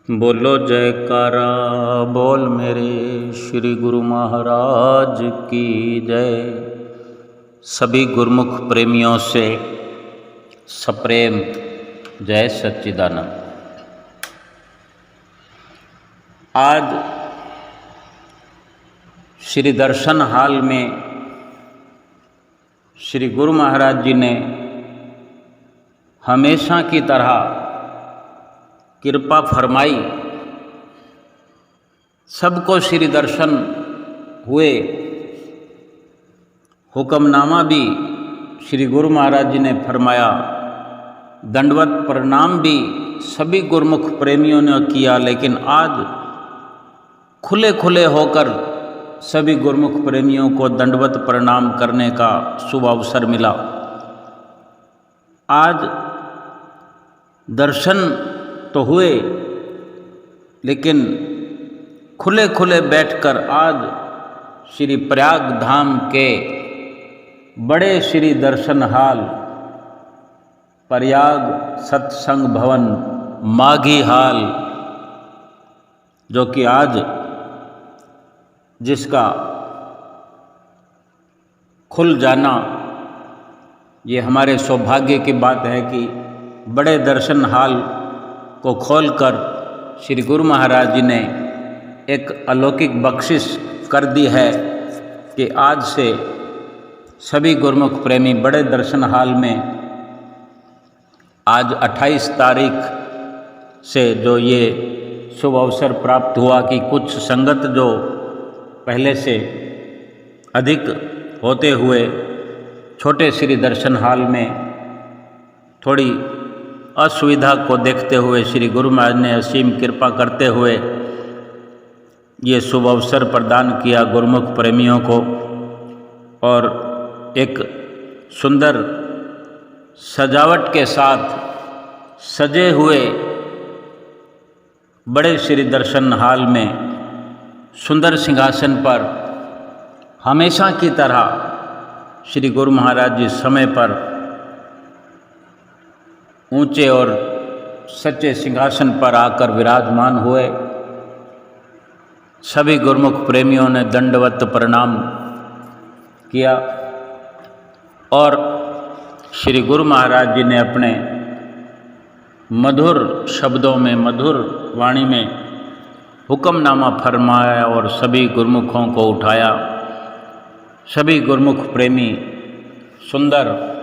बोलो जयकारा बोल मेरे श्री गुरु महाराज की जय। सभी गुरुमुख प्रेमियों से सप्रेम जय सच्चिदानंद। आज श्री दर्शन हाल में श्री गुरु महाराज जी ने हमेशा की तरह कृपा फरमाई। सबको श्री दर्शन हुए। हुक्मनामा भी श्री गुरु महाराज जी ने फरमाया, दंडवत प्रणाम भी सभी गुरुमुख प्रेमियों ने किया। लेकिन आज खुले खुले होकर सभी गुरुमुख प्रेमियों को दंडवत प्रणाम करने का शुभ अवसर मिला। आज दर्शन तो हुए, लेकिन खुले खुले बैठकर आज श्री प्रयाग धाम के बड़े श्री दर्शन हाल प्रयाग सत्संग भवन माघी हाल, जो कि आज जिसका खुल जाना ये हमारे सौभाग्य की बात है कि बड़े दर्शन हाल को खोलकर श्री गुरु महाराज जी ने एक अलौकिक बख्शिश कर दी है कि आज से सभी गुरुमुख प्रेमी बड़े दर्शन हाल में आज 28 तारीख से जो ये शुभ अवसर प्राप्त हुआ कि कुछ संगत जो पहले से अधिक होते हुए छोटे श्री दर्शन हाल में थोड़ी असुविधा को देखते हुए श्री गुरु महाराज ने असीम कृपा करते हुए ये शुभ अवसर प्रदान किया गुरुमुख प्रेमियों को। और एक सुंदर सजावट के साथ सजे हुए बड़े श्री दर्शन हाल में सुंदर सिंहासन पर हमेशा की तरह श्री गुरु महाराज जी समय पर ऊंचे और सच्चे सिंहासन पर आकर विराजमान हुए। सभी गुरुमुख प्रेमियों ने दंडवत प्रणाम किया और श्री गुरु महाराज जी ने अपने मधुर शब्दों में मधुर वाणी में हुक्मनामा फरमाया और सभी गुरुमुखों को उठाया। सभी गुरुमुख प्रेमी सुंदर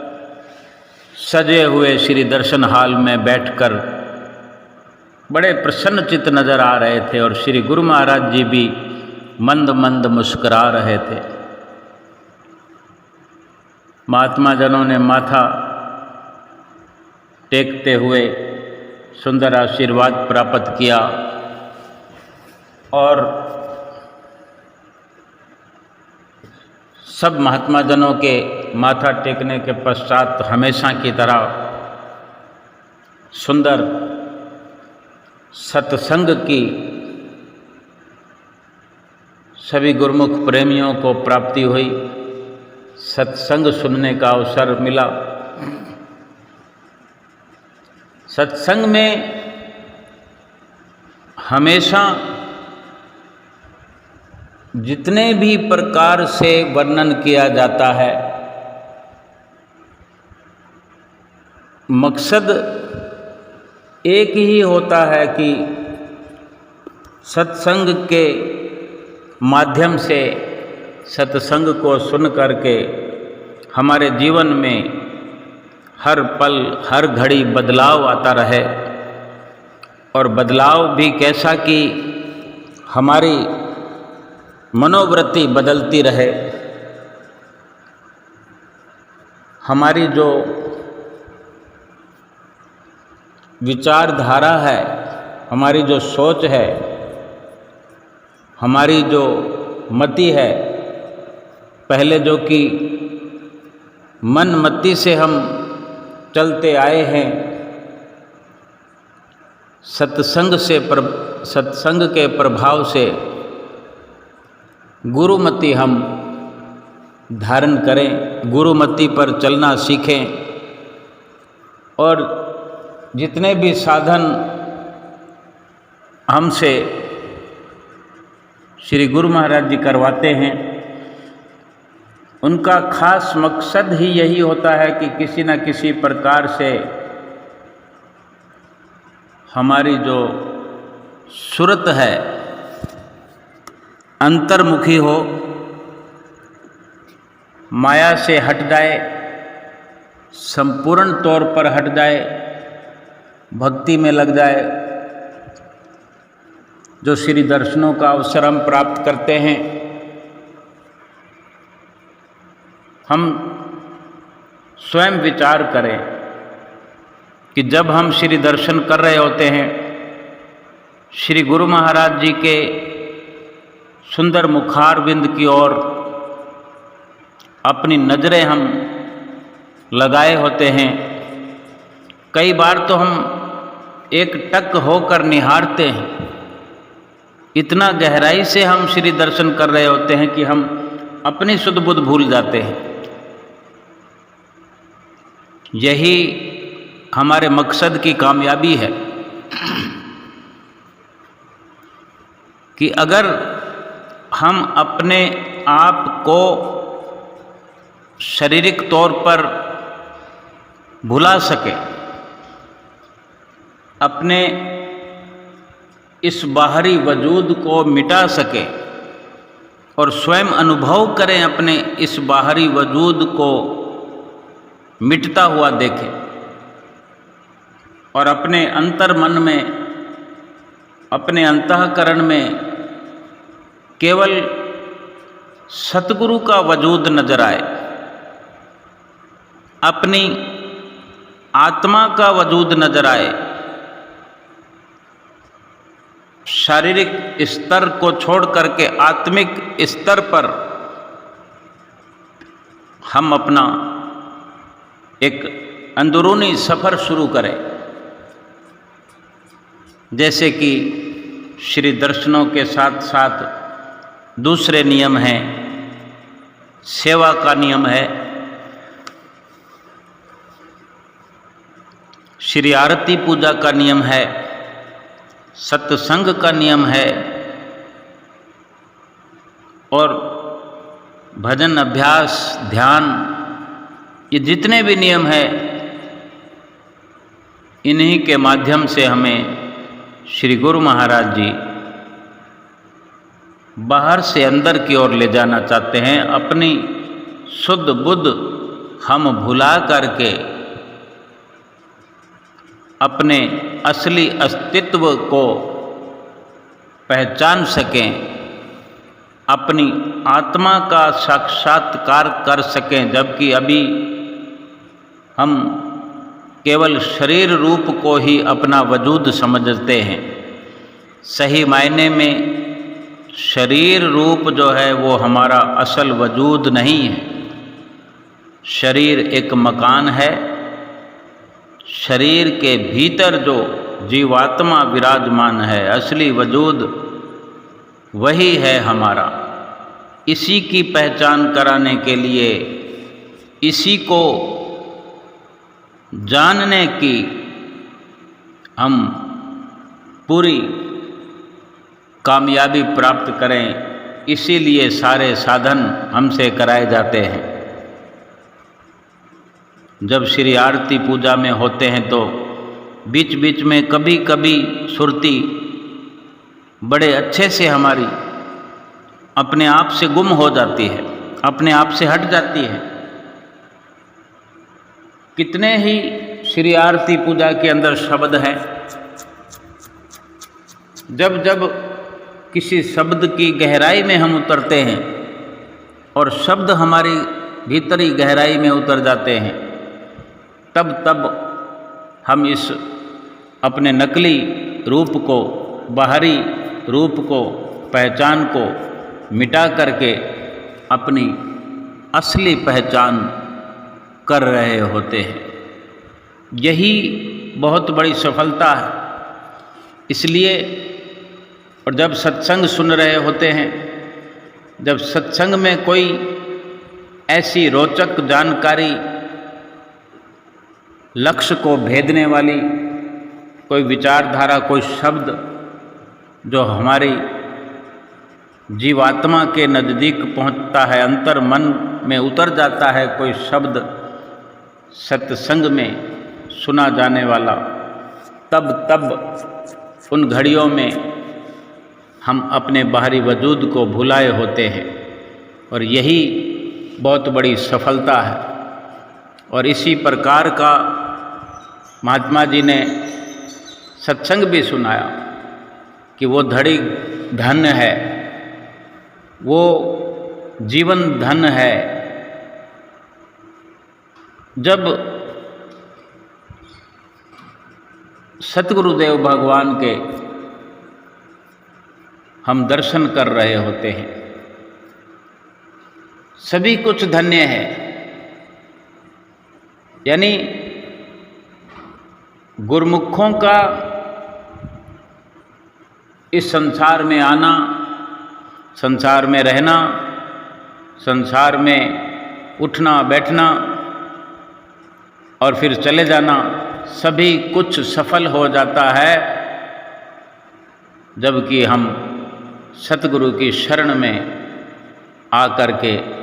सजे हुए श्री दर्शन हाल में बैठकर बड़े प्रसन्न चित्त नजर आ रहे थे और श्री गुरु महाराज जी भी मंद मंद मुस्कुरा रहे थे। महात्मा जनों ने माथा टेकते हुए सुंदर आशीर्वाद प्राप्त किया और सब महात्मा जनों के माथा टेकने के पश्चात हमेशा की तरह सुंदर सत्संग की सभी गुरुमुख प्रेमियों को प्राप्ति हुई। सत्संग सुनने का अवसर मिला। सत्संग में हमेशा जितने भी प्रकार से वर्णन किया जाता है, मकसद एक ही होता है कि सत्संग के माध्यम से सत्संग को सुन करके हमारे जीवन में हर पल हर घड़ी बदलाव आता रहे। और बदलाव भी कैसा कि हमारी मनोवृत्ति बदलती रहे। हमारी जो विचारधारा है, हमारी जो सोच है, हमारी जो मति है, पहले जो कि मन मति से हम चलते आए हैं, सत्संग के प्रभाव से गुरुमति हम धारण करें, गुरुमति पर चलना सीखें और जितने भी साधन हमसे श्री गुरु महाराज जी करवाते हैं, उनका खास मकसद ही यही होता है कि किसी न किसी प्रकार से हमारी जो सूरत है अंतर्मुखी हो, माया से हट जाए, संपूर्ण तौर पर हट जाए, भक्ति में लग जाए। जो श्री दर्शनों का अवसर हम प्राप्त करते हैं, हम स्वयं विचार करें कि जब हम श्री दर्शन कर रहे होते हैं, श्री गुरु महाराज जी के सुंदर मुखारविंद की ओर अपनी नज़रें हम लगाए होते हैं। कई बार तो हम एक टक होकर निहारते हैं, इतना गहराई से हम श्री दर्शन कर रहे होते हैं कि हम अपनी सुध बुध भूल जाते हैं। यही हमारे मकसद की कामयाबी है कि अगर हम अपने आप को शारीरिक तौर पर भुला सके, अपने इस बाहरी वजूद को मिटा सके और स्वयं अनुभव करें, अपने इस बाहरी वजूद को मिटता हुआ देखें और अपने अंतर मन में, अपने अंतःकरण में केवल सतगुरु का वजूद नजर आए, अपनी आत्मा का वजूद नजर आए। शारीरिक स्तर को छोड़ करके आत्मिक स्तर पर हम अपना एक अंदरूनी सफ़र शुरू करें। जैसे कि श्री दर्शनों के साथ साथ दूसरे नियम हैं, सेवा का नियम है, श्री आरती पूजा का नियम है, सत्संग का नियम है और भजन अभ्यास, ध्यान, ये जितने भी नियम हैं, इन्हीं के माध्यम से हमें श्री गुरु महाराज जी बाहर से अंदर की ओर ले जाना चाहते हैं। अपनी शुद्ध बुद्ध हम भुला करके अपने असली अस्तित्व को पहचान सकें, अपनी आत्मा का साक्षात्कार कर सकें। जबकि अभी हम केवल शरीर रूप को ही अपना वजूद समझते हैं। सही मायने में शरीर रूप जो है वो हमारा असल वजूद नहीं है। शरीर एक मकान है, शरीर के भीतर जो जीवात्मा विराजमान है, असली वजूद वही है हमारा। इसी की पहचान कराने के लिए, इसी को जानने की हम पूरी कामयाबी प्राप्त करें, इसीलिए सारे साधन हमसे कराए जाते हैं। जब श्री आरती पूजा में होते हैं तो बीच बीच में कभी कभी सुरती बड़े अच्छे से हमारी अपने आप से गुम हो जाती है, अपने आप से हट जाती है। कितने ही श्री आरती पूजा के अंदर शब्द हैं, जब जब किसी शब्द की गहराई में हम उतरते हैं और शब्द हमारी भीतरी गहराई में उतर जाते हैं, तब तब हम इस अपने नकली रूप को, बाहरी रूप को, पहचान को मिटा करके अपनी असली पहचान कर रहे होते हैं। यही बहुत बड़ी सफलता है। इसलिए और जब सत्संग सुन रहे होते हैं, जब सत्संग में कोई ऐसी रोचक जानकारी, लक्ष्य को भेदने वाली कोई विचारधारा, कोई शब्द जो हमारी जीवात्मा के नज़दीक पहुंचता है, अंतर मन में उतर जाता है कोई शब्द सत्संग में सुना जाने वाला, तब उन घड़ियों में हम अपने बाहरी वजूद को भुलाए होते हैं। और यही बहुत बड़ी सफलता है। और इसी प्रकार का महात्मा जी ने सत्संग भी सुनाया कि वो घड़ी धन है, वो जीवन धन है। जब सतगुरुदेव भगवान के हम दर्शन कर रहे होते हैं, सभी कुछ धन्य है। यानी गुरुमुखों का इस संसार में आना, संसार में रहना, संसार में उठना बैठना और फिर चले जाना, सभी कुछ सफल हो जाता है जबकि हम सतगुरु की शरण में आकर के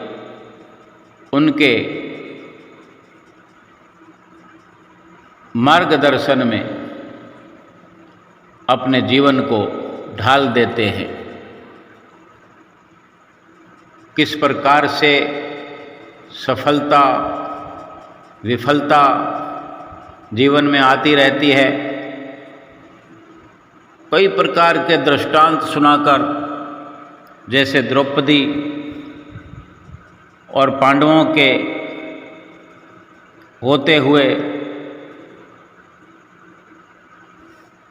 उनके मार्गदर्शन में अपने जीवन को ढाल देते हैं। किस प्रकार से सफलता विफलता जीवन में आती रहती है, कई प्रकार के दृष्टांत सुनाकर, जैसे द्रौपदी और पांडवों के होते हुए,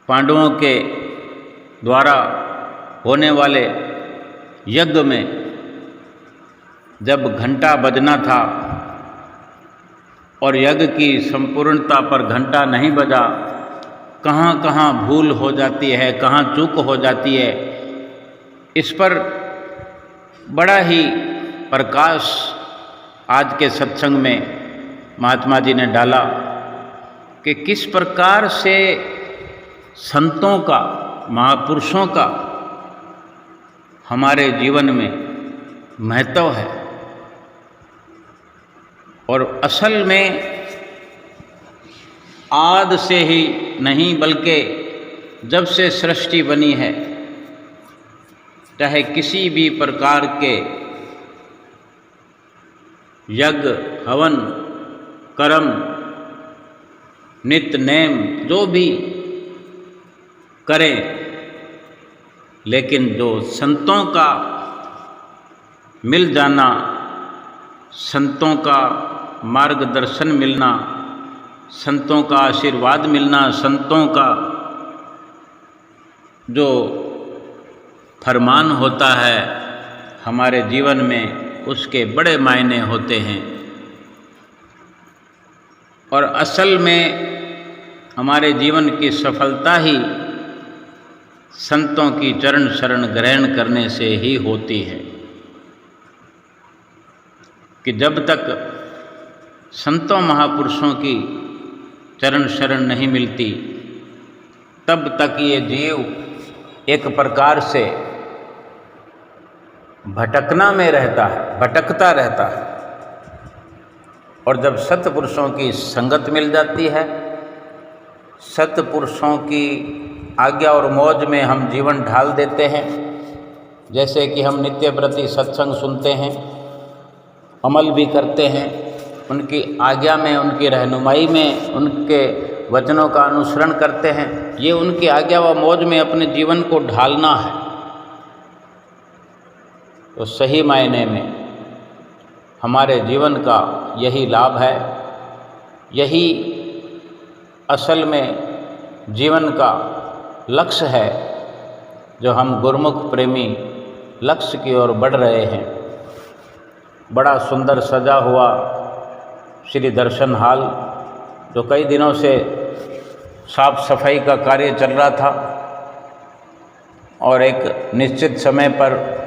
पांडवों के द्वारा होने वाले यज्ञ में जब घंटा बजना था और यज्ञ की संपूर्णता पर घंटा नहीं बजा, कहाँ कहाँ भूल हो जाती है, कहाँ चूक हो जाती है, इस पर बड़ा ही प्रकाश आज के सत्संग में महात्मा जी ने डाला कि किस प्रकार से संतों का, महापुरुषों का हमारे जीवन में महत्व है। और असल में आदि से ही नहीं बल्कि जब से सृष्टि बनी है, चाहे किसी भी प्रकार के यज्ञ हवन कर्म नित्य नेम जो भी करें, लेकिन जो संतों का मिल जाना, संतों का मार्गदर्शन मिलना, संतों का आशीर्वाद मिलना, संतों का जो फरमान होता है हमारे जीवन में, उसके बड़े मायने होते हैं। और असल में हमारे जीवन की सफलता ही संतों की चरण शरण ग्रहण करने से ही होती है। कि जब तक संतों महापुरुषों की चरण शरण नहीं मिलती, तब तक ये जीव एक प्रकार से भटकना में रहता है, भटकता रहता है। और जब सत्पुरुषों की संगत मिल जाती है, सत्पुरुषों की आज्ञा और मौज में हम जीवन ढाल देते हैं, जैसे कि हम नित्य प्रति सत्संग सुनते हैं, अमल भी करते हैं, उनकी आज्ञा में, उनकी रहनुमाई में, उनके वचनों का अनुसरण करते हैं, ये उनकी आज्ञा व मौज में अपने जीवन को ढालना है। तो सही मायने में हमारे जीवन का यही लाभ है, यही असल में जीवन का लक्ष्य है, जो हम गुरुमुख प्रेमी लक्ष्य की ओर बढ़ रहे हैं। बड़ा सुंदर सजा हुआ श्री दर्शन हॉल, जो कई दिनों से साफ सफाई का कार्य चल रहा था और एक निश्चित समय पर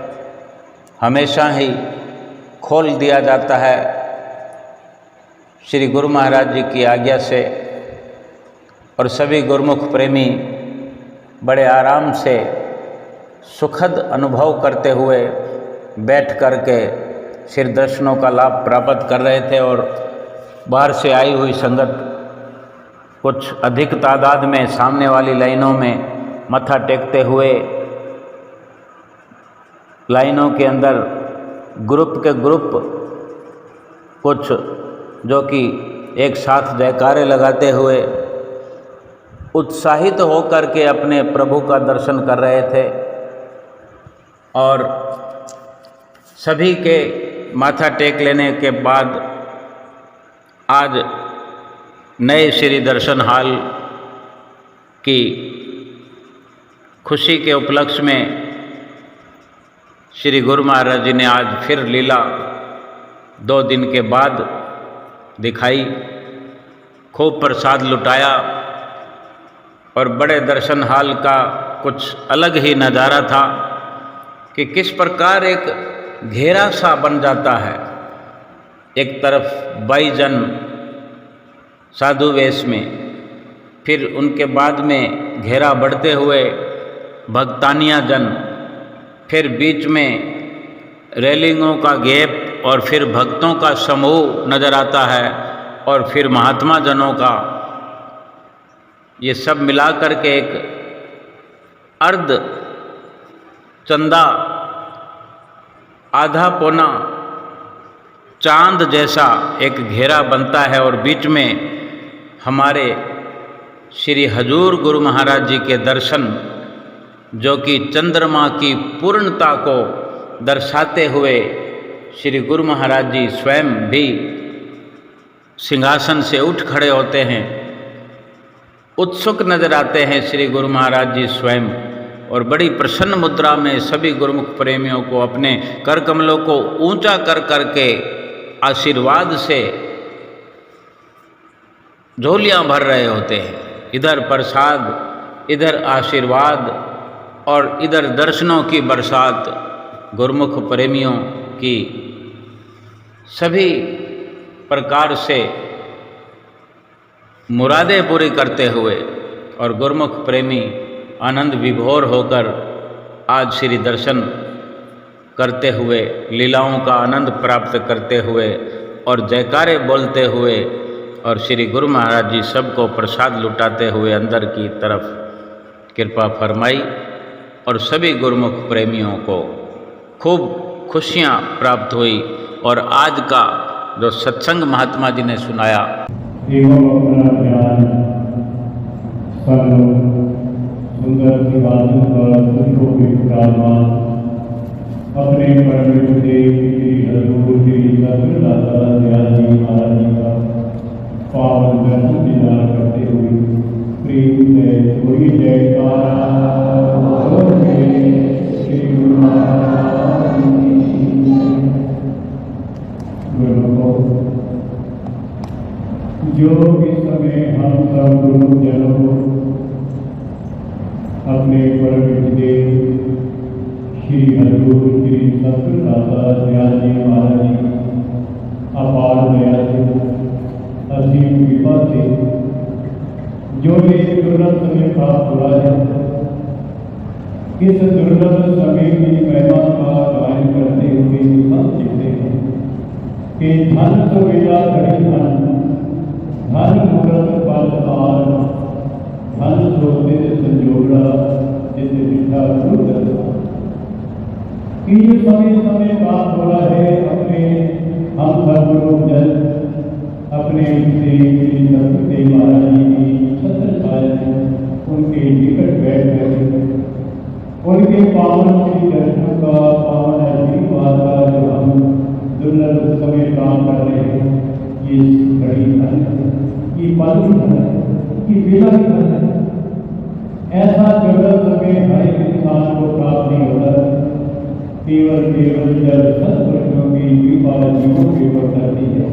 हमेशा ही खोल दिया जाता है श्री गुरु महाराज जी की आज्ञा से। और सभी गुरुमुख प्रेमी बड़े आराम से सुखद अनुभव करते हुए बैठ कर के श्री दर्शनों का लाभ प्राप्त कर रहे थे। और बाहर से आई हुई संगत कुछ अधिक तादाद में सामने वाली लाइनों में मत्था टेकते हुए लाइनों के अंदर ग्रुप के ग्रुप कुछ जो कि एक साथ जयकारे लगाते हुए उत्साहित होकर के अपने प्रभु का दर्शन कर रहे थे। और सभी के माथा टेक लेने के बाद आज नए श्री दर्शन हाल की खुशी के उपलक्ष्य में श्री गुरु महाराज जी ने आज फिर लीला 2 दिन के बाद दिखाई, खूब प्रसाद लुटाया और बड़े दर्शन हाल का कुछ अलग ही नज़ारा था कि किस प्रकार एक घेरा सा बन जाता है। एक तरफ 22 जन साधु वेश में, फिर उनके बाद में घेरा बढ़ते हुए भक्तानिया जन, फिर बीच में रेलिंगों का गैप और फिर भक्तों का समूह नज़र आता है और फिर महात्मा जनों का, ये सब मिलाकर के एक अर्ध चंदा आधा पौना चांद जैसा एक घेरा बनता है। और बीच में हमारे श्री हजूर गुरु महाराज जी के दर्शन, जो कि चंद्रमा की पूर्णता को दर्शाते हुए श्री गुरु महाराज जी स्वयं भी सिंहासन से उठ खड़े होते हैं, उत्सुक नजर आते हैं श्री गुरु महाराज जी स्वयं, और बड़ी प्रसन्न मुद्रा में सभी गुरुमुख प्रेमियों को अपने कर कमलों को ऊंचा कर करके आशीर्वाद से झोलियां भर रहे होते हैं। इधर प्रसाद, इधर आशीर्वाद और इधर दर्शनों की बरसात गुरुमुख प्रेमियों की सभी प्रकार से मुरादें पूरी करते हुए और गुरुमुख प्रेमी आनंद विभोर होकर आज श्री दर्शन करते हुए, लीलाओं का आनंद प्राप्त करते हुए और जयकारे बोलते हुए और श्री गुरु महाराज जी सबको प्रसाद लुटाते हुए अंदर की तरफ कृपा फरमाई और सभी गुरुमुख प्रेमियों को खूब खुशियाँ प्राप्त हुई। और आज का जो सत्संग महात्मा जी ने सुनाया, सुंदर सिंहासन पर सुखों के विराजमान अपने परम देव श्री हजूर श्री सतगुरुदाता दयाल जी महाराज जी का पावन दर्शन दीदार करते हुए प्रेम से कोई जयकारा श्री गुरु महाराज जो इस समय हम सब गुरुजनों अपने परम देव श्री हजूर श्री सतगुरुदाता दयाल जी महाराज जी अपार दया से असीम कृपा से जो ये दुर्लभ समय प्राप्त हुआ है, इस दुर्लभ समय की महिमा का गायन करते हुए सब कहते हैं कि धन तो वेला घड़ी धन, धन मुहूर्त पल काल, धन सोते संजोड़ा जिसे लिखा गुरु दर्शन। कि जो समय समय प्राप्त हो रहा है अपने हम सर्वगुरु जन अपने श्री सतगुरु महाराज जी की छत्र छाया उनके निकट बैठ गए, उनके पावन श्री दर्शनों का पावन आशीर्वाद का जो हम दुर्लभ समय प्राप्त कर रहे हैं, ये घड़ी धन है, ये पल धन है, ये वेला धन है। ऐसा दुर्लभ समय हर इंसान को प्राप्त नहीं होता, केवल केवल जब सत्पुरुषों की कृपा जीवों के ऊपर करती है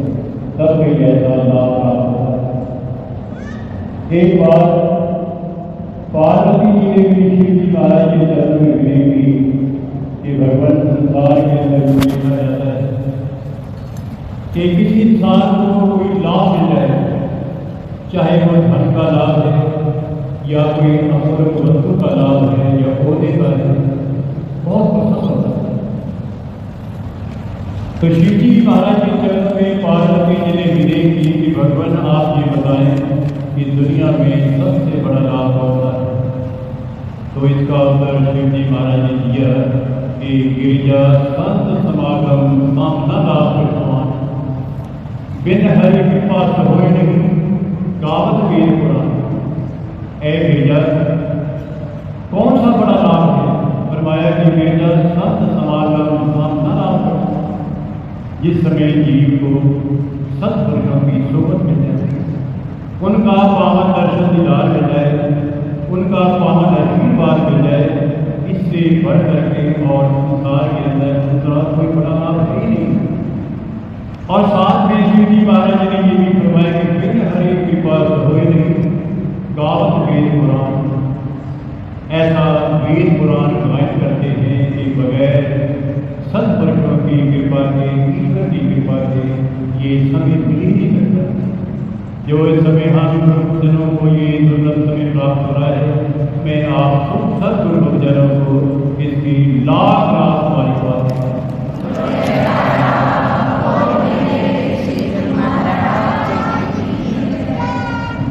तब ही ऐसा लाभ प्राप्त होता है। एक बार पार्वती जी ने भी शिव जी महाराज के चरण में विनती कि भगवान संसार के अंदर देखा जाता है कि किसी इंसान को कोई लाभ मिल जाए, चाहे वो धन का लाभ है या कोई अमूल्य वस्तु का लाभ है या पौधे का है, बहुत प्रसन्न होता है। तो शिव जी महाराज के चरण में पार्वती जी ने विनय की कि भगवान आप ये बताएं कि दुनिया में सबसे बड़ा लाभ होता है। तो इसका उत्तर शिव जी महाराज ने दिया कि गिरिजा संत समागम सामना लाभ प्रसवान बिन हरि कृपा सहोय नहीं गावत वेद पुराण। ऐ गिरिजा कौन सा बड़ा लाभ है? फरमाया कि गिरिजा संत समागम सामना लाभ प्रसवान। जिस समय जीव को सत्पुरुषों की सोबत मिल जाए, उनका पावन दर्शन दीदार मिल जाए, उनका पावन आशीर्वाद मिल जाए, इससे बढ़ करके और संसार के अंदर दूसरा कोई बड़ा लाभ है ही नहीं। और साथ में शिव जी महाराज ने ये भी फरमाया कि बिन हरि कृपा होए नहीं गावत वेद पुराण। ऐसा वेद पुराण गायन करते हैं कि बगैर सत्पुरुषों की कृपा के, ईश्वर की कृपा के ये समय मिल ही नहीं सकता। जो इस समय हम जनों को ये दुर्लभ समय प्राप्त हो रहा है, मैं आप सब दुर्लभ जनों को इसकी लाख लाख मुबारकबाद देता हूं।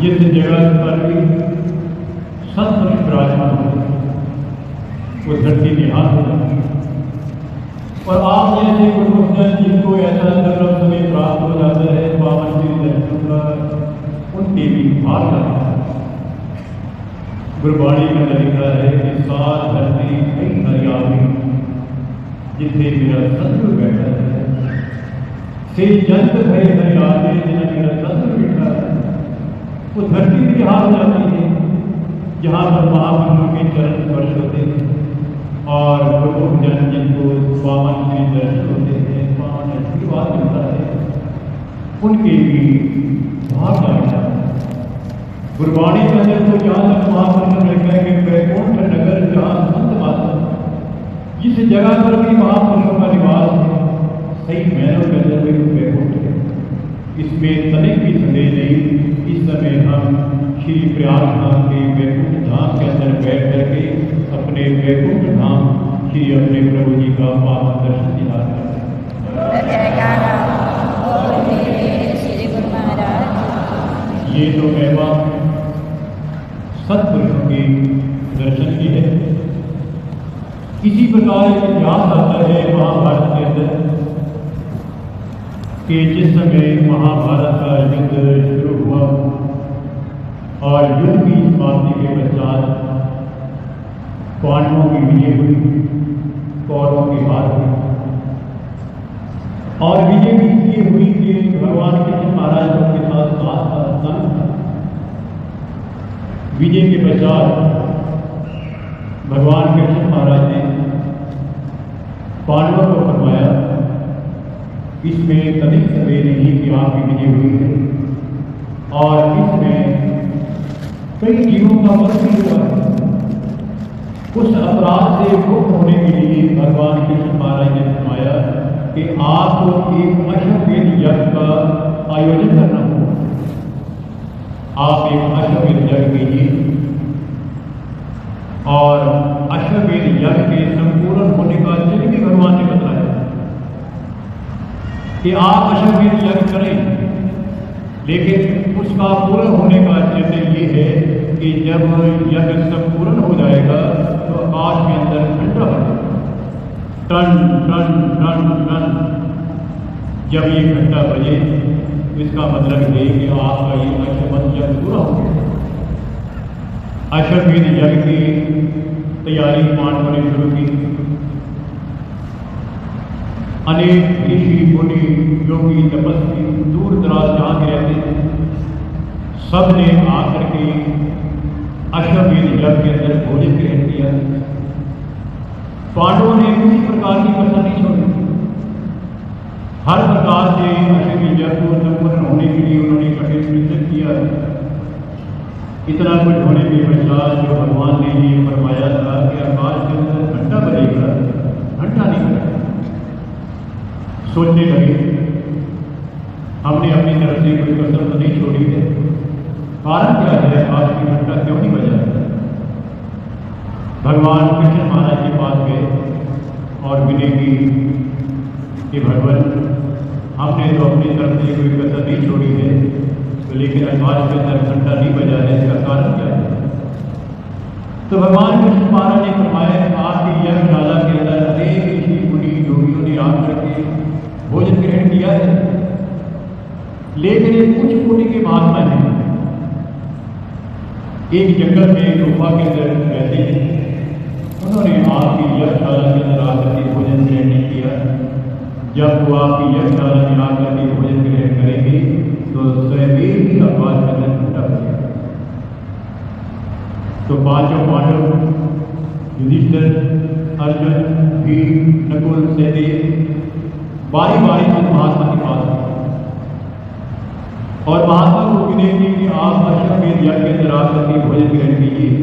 जिस जगह पर भी सत्पुरुष विराजमान हो वो धरती में हाथ हो जाती है। और आप जैसे गुरुजन जिनको ऐसा दुर्लभ समय प्राप्त हो जाता है पावन श्री दर्शन का, उनके भी भाग लगता है। गुरबाणी में लिखा है कि सात धरती कई हरियाली जिथे मेरा सतगुरु बैठा है, से जंत भय हरियाली जिन्हें मेरा सतगुरु बैठा है। वो धरती भी हार हो जाती है जहाँ पर महापुरुषों के चरण स्पर्श होते हैं और गुरुजन जिनको पावन श्री दर्शन होते हैं, पावन आशीर्वाद मिलता है, उनके भी भाग लगता है। गुरबाणी के अंदर तो जहाँ तक महापुरुषों ने लिखा है कि वैकुंठ नगर जहाँ संत वास, जिस जगह पर भी महापुरुषों का निवास है, सही मैनों के अंदर भी वैकुंठ है। इसमें तनिक भी संदेह नहीं। इस समय हम श्री प्रयागराज के वैकुंठ धाम के अंदर बैठ करके अपने वैकुंठ धाम श्री अपने प्रभु जी का पावन दर्शन दिला करते हैं। ये तो महिमा सत्पुरुषों के दर्शन की है। इसी प्रकार एक इतिहास आता है महाभारत के अंदर कि जिस समय महाभारत का युद्ध शुरू हुआ और युद्ध की समाप्ति के पश्चात पांडवों की विजय हुई, कौरवों की हार हुई। और विजय भी इसलिए हुई कि भगवान कृष्ण महाराज के साथ साथ संग था। विजय के पश्चात भगवान कृष्ण महाराज ने पांडवों को फरमाया, इसमें तनिक सवेर नहीं कि आपकी विजय हुई है और इसमें कई जीवों का मृत्यु हुआ है। उस अपराध से मुक्त होने के लिए भगवान कृष्ण महाराज ने फरमाया कि आपको एक अश्वमेध यज्ञ का आयोजन करना होगा। आप एक अश्वमेध यज्ञ कीजिए और अश्वमेध यज्ञ के संपूर्ण होने का चिन्ह भी भगवान ने बताया कि आप अश्वमेध यज्ञ करें, लेकिन उसका पूर्ण होने का चिन्ह ये है कि जब यज्ञ संपूर्ण हो जाएगा तो आकाश के अंदर ठंडा हो जाएगा, टन टन टन टन। जब ये घंटा बजे तो इसका मतलब है कि आपका ये अश्वमेध यज्ञ पूरा हो गया। अश्वमेध यज्ञ की तैयारी पांडवों ने शुरू की। अनेक ऋषि मुनि योगी तपस्वी दूर दराज जहाँ के रहते हैं, सब ने आकर के अश्वमेध यज्ञ के अंदर भोजन ग्रहण किया। पांडवों ने किसी प्रकार की कसर नहीं छोड़ी। हर प्रकार से अश्वमेध यज्ञ को संपन्न होने के लिए उन्होंने कठिन परिश्रम किया। इतना कुछ होने के पश्चात जो भगवान ने ये फरमाया था कि आकाश के अंदर घंटा बजेगा, घंटा नहीं बजेगा। सोचने लगे हमने अपनी तरफ से कोई कसर तो नहीं छोड़ी है, कारण क्या है, आज की घंटा क्यों नहीं बजा? भगवान कृष्ण महाराज के पास गए और विनय की कि भगवान, हमने तो अपनी तरफ से कोई कसर नहीं छोड़ी है, तो लेकिन अखबार के अंदर घंटा नहीं बजा है, इसका कारण क्या है? तो भगवान कृष्ण महाराज ने फरमाया, आपकी यज्ञशाला के अंदर अनेक ऋषि मुनि योगियों ने आकर के भोजन ग्रहण किया है, लेकिन एक उच्च कोटि के महात्मा है, एक जंगल में गुफा के अंदर रहते हैं, उन्होंने आपकी यज्ञशाला के अंदर आकर के भोजन ग्रहण नहीं किया। जब वो आपकी यज्ञशाला में आकर के भोजन ग्रहण करेंगे तो स्वयं ही अखबार के अंदर घंटा बजेगा। तो पांचों पांडव युधिष्ठिर, अर्जुन, भीम, नकुल, सहदेव बारी बारी से महात्मा के पास गए और महात्मा को विनय की कि आप अश्वमेध यज्ञ के अंदर आकर के भोजन ग्रहण कीजिए।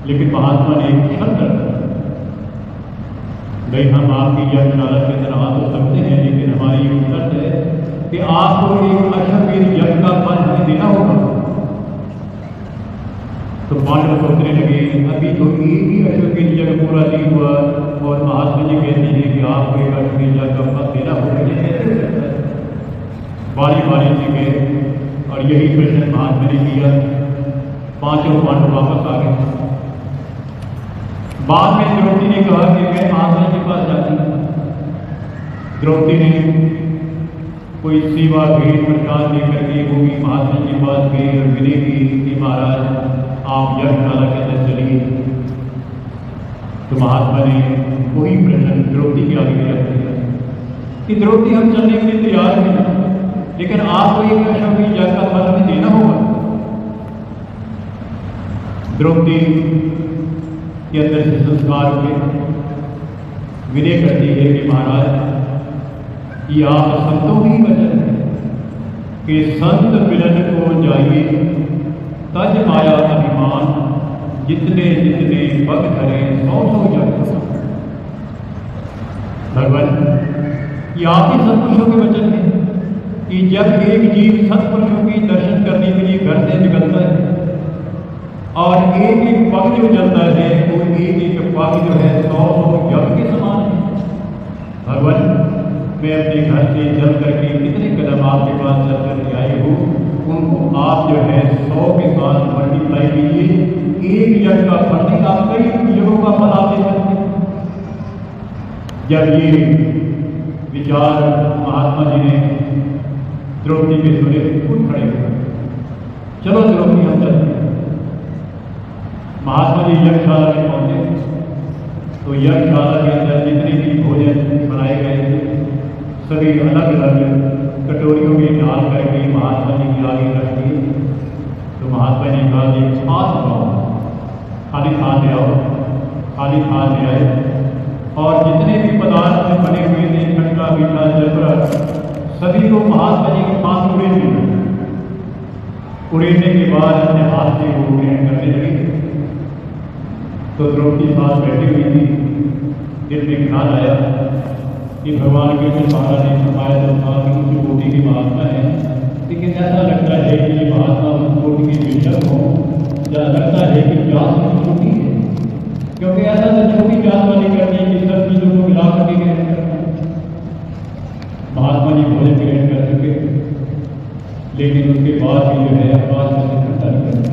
लेकिन महात्मा ने एक शर्त रखा, भाई हम आपकी यज्ञशाला के अंदर आ तो सकते हैं, लेकिन हमारी ये शर्त है कि आपको एक अश्वमेध यज्ञ का फल हमें देना होगा। तो पांडव सोचने लगे, अभी तो एक ही अश्वमेध यज्ञ पूरा नहीं हुआ और महात्मा जी कहते हैं कि आपको एक अश्वमेध यज्ञ का फल देना होगा, ये कैसे हो सकता है? बारी बारी से गए और यही प्रश्न महात्मा ने किया। पांचों पांडव वापस आ गए। बाद में द्रौपदी ने कहा कि मैं महात्मा के पास जाती हूँ। द्रौपदी ने कोई सेवा भेंट प्रसाद लेकर के वो भी महात्मा के पास गई और विनय की कि महाराज आप यज्ञशाला के अंदर चलिए। तो महात्मा ने वही प्रश्न द्रौपदी के आगे रख दिया कि द्रौपदी, हम चलने के लिए तैयार हैं, लेकिन आपको एक अश्वमेध यज्ञ का फल हमें देना होगा। द्रौपदी के अंदर से संस्कार हुए, विनय करती है कि महाराज ये आप संतों की वचन है कि संत मिलन को जाइए, तज माया अभिमान, जितने जितने पग धरे 100 जग। भगवान, ये आप ही सत्पुरुषों के वचन है कि जब एक जीव सत्पुरुषों की दर्शन करने के लिए घर से निकलता है और एक एक पग जो चलता है वो एक एक पग जो है 100 यज्ञ के समान है। भगवान, मैं अपने घर से चल करके कितने कदम आपके पास चल करके आए हो, उनको आप जो है 100 के साथ मल्टीप्लाई कीजिए, एक यज्ञ का फल नहीं, आप कई यज्ञों का फल आप दे सकते हैं। जब ये विचार महात्मा जी ने द्रौपदी के सुने, खुद खड़े हुए, चलो द्रौपदी हम चलते हैं। महात्मा जी यज्ञशाला में पहुंचे तो यज्ञशाला के अंदर जितने भी भोजन बनाए गए थे सभी अलग अलग कटोरियों में डाल करके महात्मा जी के आगे रख दिए। तो महात्मा ने कहा, एक खास बनाओ, खाली खान ले आओ, खाली खान ले आए और जितने भी पदार्थ में बने हुए थे, खट्टा मीठा जबरा, सभी को महात्मा जी के पास उड़ेल दिए। उड़ेलने के बाद अपने हाथ से वो ग्रहण करने लगे। तो द्रौपदी पास बैठी हुई थी, दिल में ख्याल आया कि भगवान कृष्ण महाराज ने फरमाया तो था कि उस कोटि के महात्मा है, लेकिन ऐसा लगता है कि ये महात्मा उस कोटि के विषय हो, या लगता है कि जात में छोटी है, क्योंकि ऐसा तो छोटी जात वाली करनी है कि सब चीज़ों को मिला करके ग्रहण करना। महात्मा जी भोजन ग्रहण कर चुके, लेकिन उसके बाद भी जो है आवाज में से घंटा निकलता।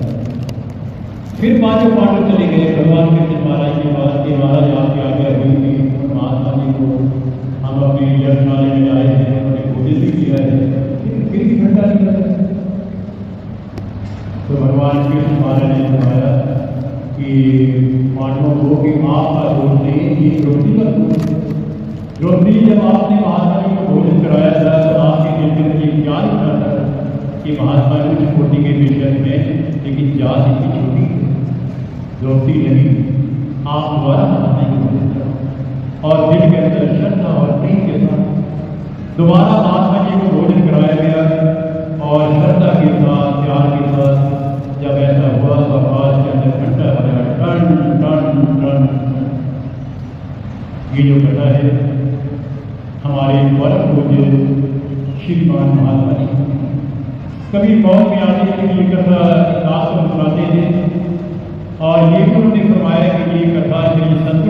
फिर पांचों पांडव चले गए भगवान कृष्ण महाराज के पास कि महाराज आपकी आज्ञा हुई थी, महात्मा जी को हम अपने यज्ञशाला में लाए हैं, उन्हें भोजन भी किया है, लेकिन फिर भी घंटा निकल रहा। तो भगवान कृष्ण महाराज ने बताया कि पांडवों को कि आपका दोष नहीं, ये द्रौपदी का दोष है। द्रौपदी, जब आपने महात्मा जी को भोजन कराया था तो आपके दिल के अंदर ये क्या लिखा था कि महात्मा जी उच्च कोटि के विषय में, लेकिन जात इतनी छोटी है। द्रौपदी नहीं, आप दोबारा महात्मा जी को भोजन कराओ और दिल के अंदर श्रद्धा और प्रेम के साथ दोबारा महात्मा जी को भोजन कराया गया और श्रद्धा के साथ, प्यार के साथ जब ऐसा हुआ तो आवाज के अंदर घंटा बजा, टन टन टन। ये जो कथा है हमारे परम पूज्य श्रीमान महात्मा जी कभी मौत में आने के लिए कथा दास सुनाते थे और वाल्मीकि ने फरमाया कि ये कथा श्री सतगुरु